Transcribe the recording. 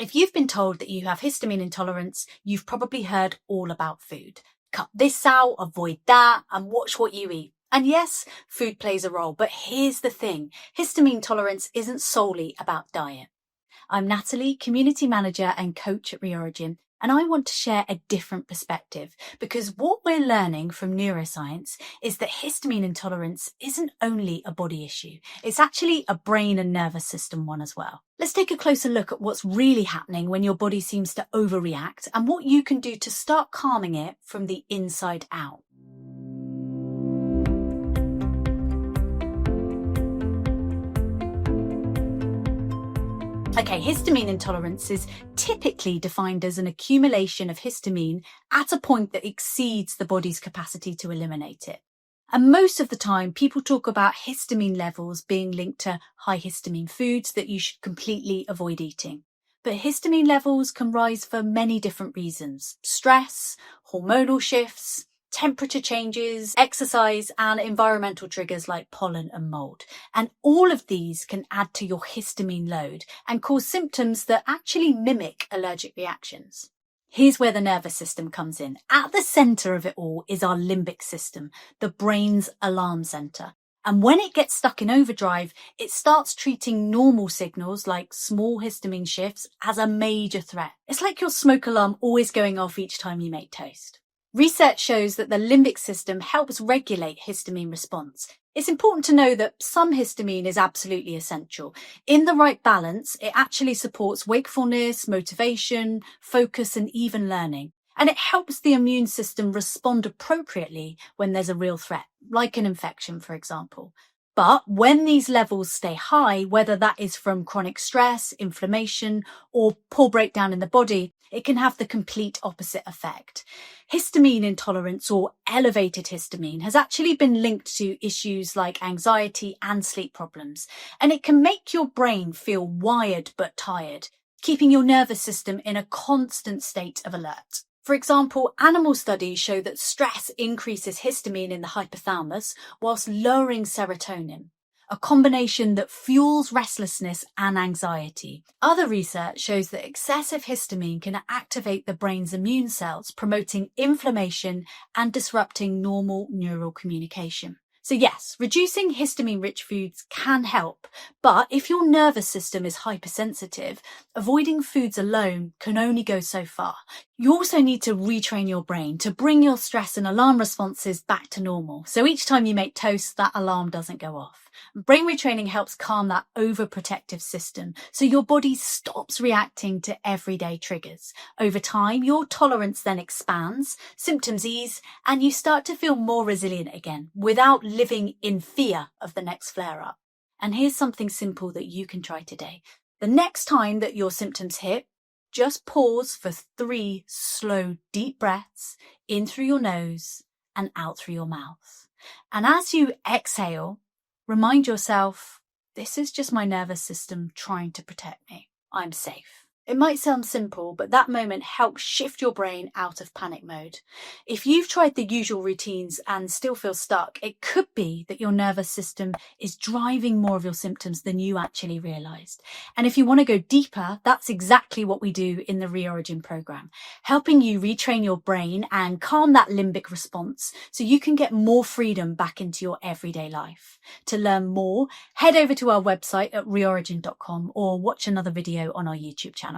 If you've been told that you have histamine intolerance, you've probably heard all about food. Cut this out, avoid that, and watch what you eat. And yes, food plays a role, but here's the thing. Histamine tolerance isn't solely about diet. I'm Natalie, Community Manager and Coach at Reorigin, and I want to share a different perspective because what we're learning from neuroscience is that histamine intolerance isn't only a body issue. It's actually a brain and nervous system one as well. Let's take a closer look at what's really happening when your body seems to overreact and what you can do to start calming it from the inside out. Okay, histamine intolerance is typically defined as an accumulation of histamine at a point that exceeds the body's capacity to eliminate it. And most of the time, people talk about histamine levels being linked to high histamine foods that you should completely avoid eating. But histamine levels can rise for many different reasons: stress, hormonal shifts, temperature changes, exercise, and environmental triggers like pollen and mold. And all of these can add to your histamine load and cause symptoms that actually mimic allergic reactions. Here's where the nervous system comes in. At the center of it all is our limbic system, the brain's alarm center. And when it gets stuck in overdrive, it starts treating normal signals like small histamine shifts as a major threat. It's like your smoke alarm always going off each time you make toast. Research shows that the limbic system helps regulate histamine response. It's important to know that some histamine is absolutely essential. In the right balance, it actually supports wakefulness, motivation, focus, and even learning. And it helps the immune system respond appropriately when there's a real threat, like an infection, for example. But when these levels stay high, whether that is from chronic stress, inflammation, or poor breakdown in the body, it can have the complete opposite effect. Histamine intolerance, or elevated histamine, has actually been linked to issues like anxiety and sleep problems, and it can make your brain feel wired but tired, keeping your nervous system in a constant state of alert. For example, animal studies show that stress increases histamine in the hypothalamus whilst lowering serotonin, a combination that fuels restlessness and anxiety. Other research shows that excessive histamine can activate the brain's immune cells, promoting inflammation and disrupting normal neural communication. So yes, reducing histamine-rich foods can help, but if your nervous system is hypersensitive, avoiding foods alone can only go so far. You also need to retrain your brain to bring your stress and alarm responses back to normal. So each time you make toast, that alarm doesn't go off. Brain retraining helps calm that overprotective system so your body stops reacting to everyday triggers. Over time, your tolerance then expands, symptoms ease, and you start to feel more resilient again without living in fear of the next flare-up. And here's something simple that you can try today. The next time that your symptoms hit, just pause for 3 slow, deep breaths in through your nose and out through your mouth. And as you exhale, remind yourself, this is just my nervous system trying to protect me. I'm safe. It might sound simple, but that moment helps shift your brain out of panic mode. If you've tried the usual routines and still feel stuck, it could be that your nervous system is driving more of your symptoms than you actually realized. And if you want to go deeper, that's exactly what we do in the Reorigin program, helping you retrain your brain and calm that limbic response so you can get more freedom back into your everyday life. To learn more, head over to our website at reorigin.com or watch another video on our YouTube channel.